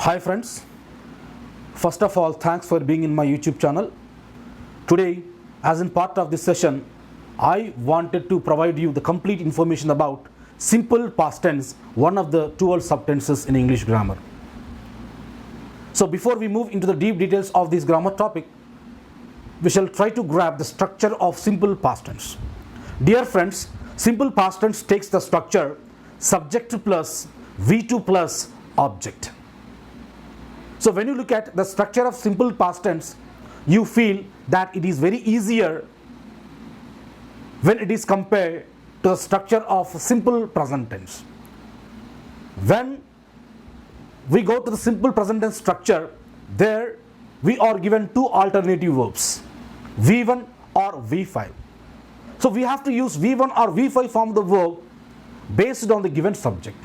Hi friends, first of all thanks for being in my YouTube channel. Today, as in part of this session, I wanted to provide you the complete information about simple past tense, one of the 12 subtenses in English grammar. So before we move into the deep details of this grammar topic, we shall try to grab the structure of simple past tense. Dear friends, simple past tense takes the structure subject plus V2 plus object. So when you look at the structure of simple past tense, you feel that it is very easier when it is compared to the structure of simple present tense. When we go to the simple present tense structure, there we are given two alternative verbs, V1 or V5. So we have to use V1 or V5 form of the verb based on the given subject.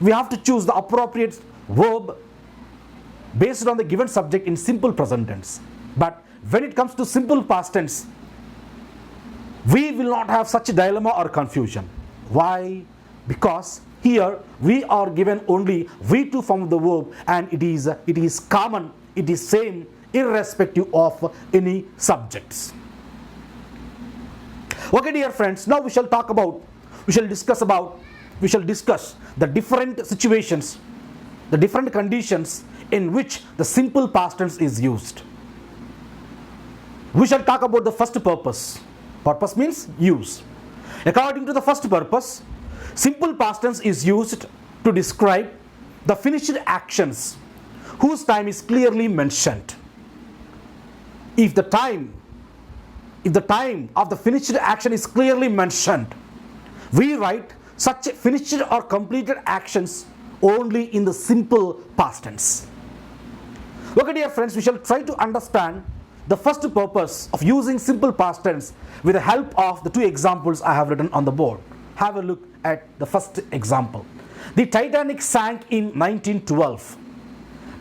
We have to choose the appropriate verb based on the given subject in simple present tense. But when it comes to simple past tense, we will not have such a dilemma or confusion. Why? Because here we are given only V2 form of the verb, and it is common, it is same irrespective of any subjects. Okay, dear friends, now we shall discuss the different situations, the different conditions in which the simple past tense is used. We shall talk about the first purpose. Purpose means use. According to the first purpose, simple past tense is used to describe the finished actions whose time is clearly mentioned. If the time of the finished action is clearly mentioned, we write such finished or completed actions only in the simple past tense. Okay, dear friends, we shall try to understand the first purpose of using simple past tense with the help of the two examples I have written on the board. Have a look at the first example. The Titanic sank in 1912.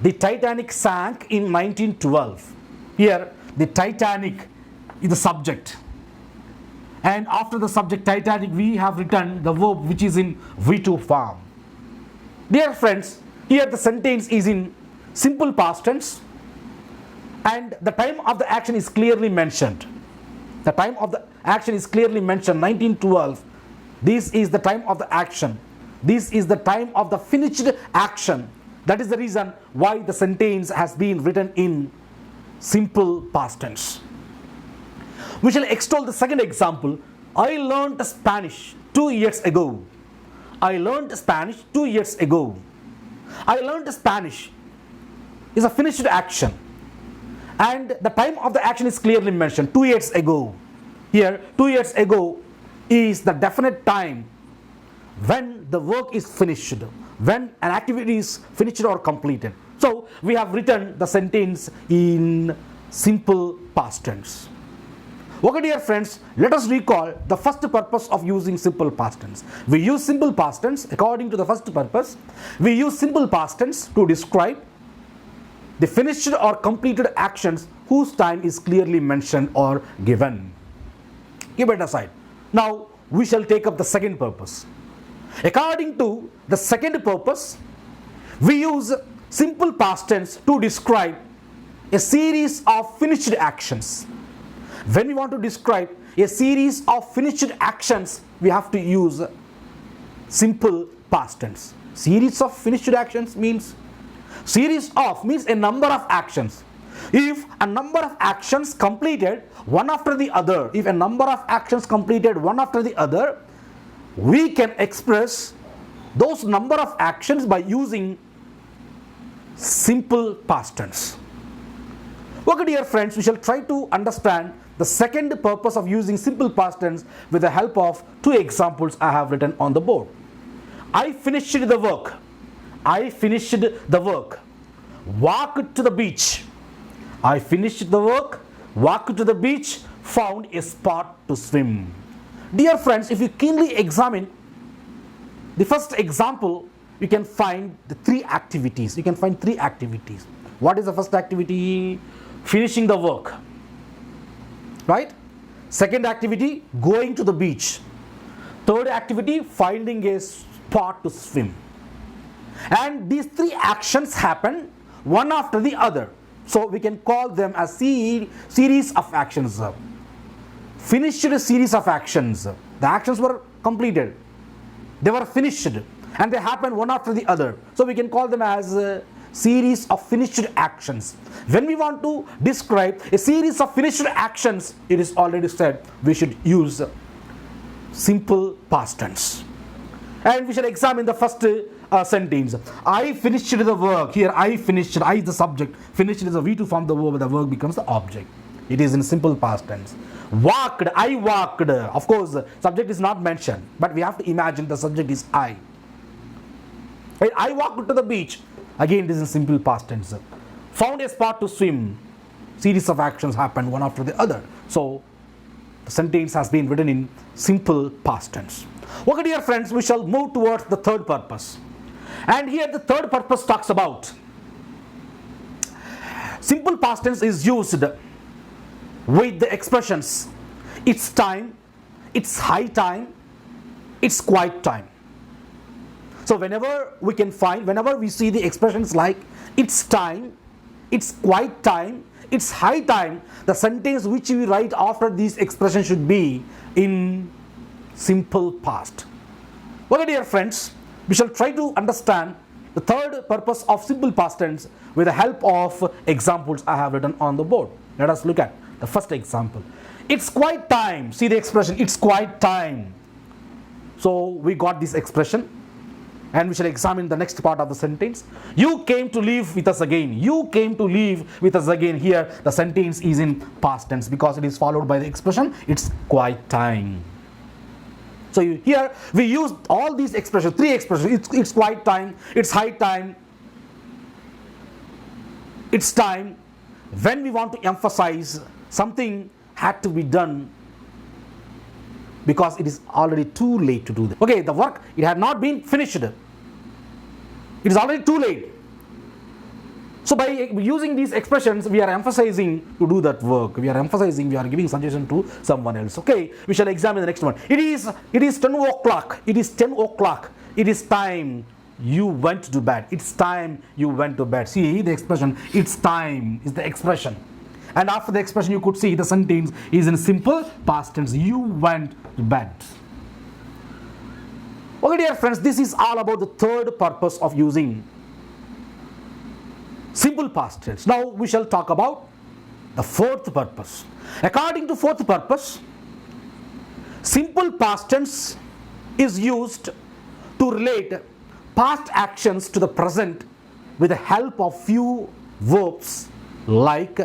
The Titanic sank in 1912. Here, the Titanic is the subject. And after the subject Titanic, we have written the verb which is in V2 form. Dear friends, here the sentence is in simple past tense and the time of the action is clearly mentioned. The time of the action is clearly mentioned, 1912. This is the time of the action. This is the time of the finished action. That is the reason why the sentence has been written in simple past tense. We shall extol the second example. I learned Spanish 2 years ago. I learned Spanish 2 years ago. I learned Spanish is a finished action and the time of the action is clearly mentioned, 2 years ago. Here 2 years ago is the definite time when the work is finished, when an activity is finished or completed. So we have written the sentence in simple past tense. Okay, dear friends, let us recall the first purpose of using simple past tense. We use simple past tense according to the first purpose. We use simple past tense to describe the finished or completed actions whose time is clearly mentioned or given. Keep it aside. Now we shall take up the second purpose. According to the second purpose, we use simple past tense to describe a series of finished actions. When we want to describe a series of finished actions, we have to use simple past tense. Series of finished actions means a number of actions. If a number of actions completed one after the other, we can express those number of actions by using simple past tense. Okay, dear friends, we shall try to understand the second purpose of using simple past tense with the help of two examples I have written on the board. I finished the work. I finished the work. Walked to the beach. I finished the work. Walked to the beach. Found a spot to swim. Dear friends, if you keenly examine the first example, you can find the three activities. What is the first activity? Finishing the work. Right? Second activity, going to the beach. Third activity, finding a spot to swim. And these three actions happen one after the other. So we can call them a series of actions. Finished series of actions. The actions were completed. They were finished and they happened one after the other. So we can call them as a series of finished actions. When we want to describe a series of finished actions, it is already said we should use simple past tense. And we shall examine the first sentence. I finished the work. Here I finished, I is the subject. Finished is a V2 form, the verb, the work becomes the object. It is in simple past tense. Walked, I walked. Of course, subject is not mentioned, but we have to imagine the subject is I. Right? I walked to the beach. Again, this is simple past tense. Found a spot to swim. Series of actions happened one after the other. So, the sentence has been written in simple past tense. Okay, dear friends, we shall move towards the third purpose. And here the third purpose talks about simple past tense is used with the expressions it's time, it's high time, it's quiet time. So whenever we see the expressions like it's time, it's quiet time, it's high time, the sentence which we write after these expressions should be in simple past. Okay, dear friends, we shall try to understand the third purpose of simple past tense with the help of examples I have written on the board. Let us look at the first example. It's quite time. See the expression, it's quite time. So we got this expression and we shall examine the next part of the sentence. You came to live with us again. You came to live with us again. Here the sentence is in past tense because it is followed by the expression it's quite time. So here we use all these expressions, three expressions. It's quite time, it's high time, it's time. When we want to emphasize something had to be done because it is already too late to do that. Okay, the work, it had not been finished. It is already too late. So by using these expressions, we are emphasizing to do that work. We are emphasizing, we are giving suggestion to someone else. Okay, we shall examine the next one. It is 10 o'clock. It is 10 o'clock. It is time you went to bed. It's time you went to bed. See the expression, it's time is the expression. And after the expression, you could see the sentence is in simple past tense. You went to bed. Okay, dear friends, this is all about the third purpose of using simple past tense. Now we shall talk about the fourth purpose. According to fourth purpose, simple past tense is used to relate past actions to the present with the help of few verbs like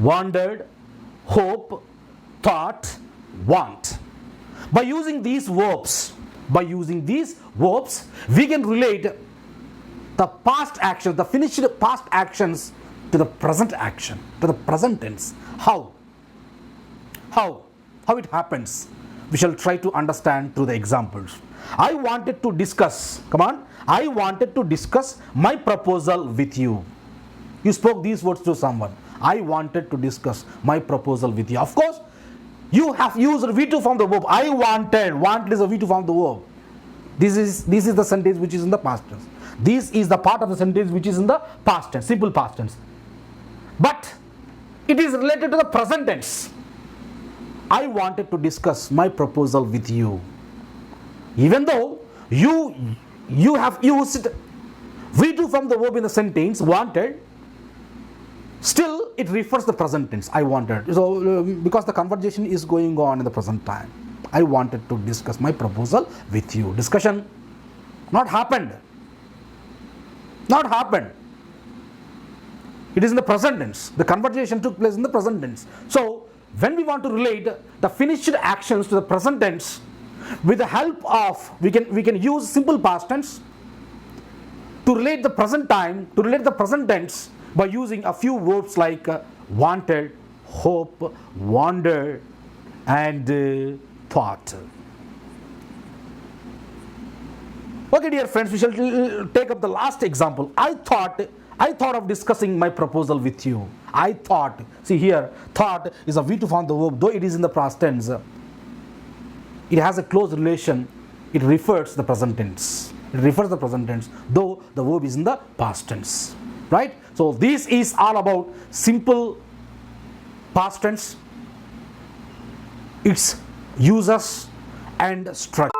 wandered, hope, thought, want. By using these verbs, we can relate the past actions, the finished past actions to the present action, to the present tense. How it happens? We shall try to understand through the examples. I wanted to discuss my proposal with you. You spoke these words to someone. I wanted to discuss my proposal with you. Of course, you have used V2 form the verb. I wanted. Wanted is a V2 form the verb. This is the sentence which is in the past tense. This is the part of the sentence which is in the past tense, simple past tense. But it is related to the present tense. I wanted to discuss my proposal with you. Even though you have used V2 from the verb in the sentence, wanted, still it refers the present tense. I wanted. So because the conversation is going on in the present time. I wanted to discuss my proposal with you. Discussion not happened. It is in the present tense. The conversation took place in the present tense. So when we want to relate the finished actions to the present tense, with the help of we can use simple past tense to relate the present tense by using a few verbs like wanted, hope, wandered, and thought. Okay, dear friends, we shall take up the last example. I thought of discussing my proposal with you. I thought. See here, thought is a V2 form the verb, though it is in the past tense. It has a close relation. It refers the present tense. It refers the present tense, though the verb is in the past tense. Right? So this is all about simple past tense, its uses and structure.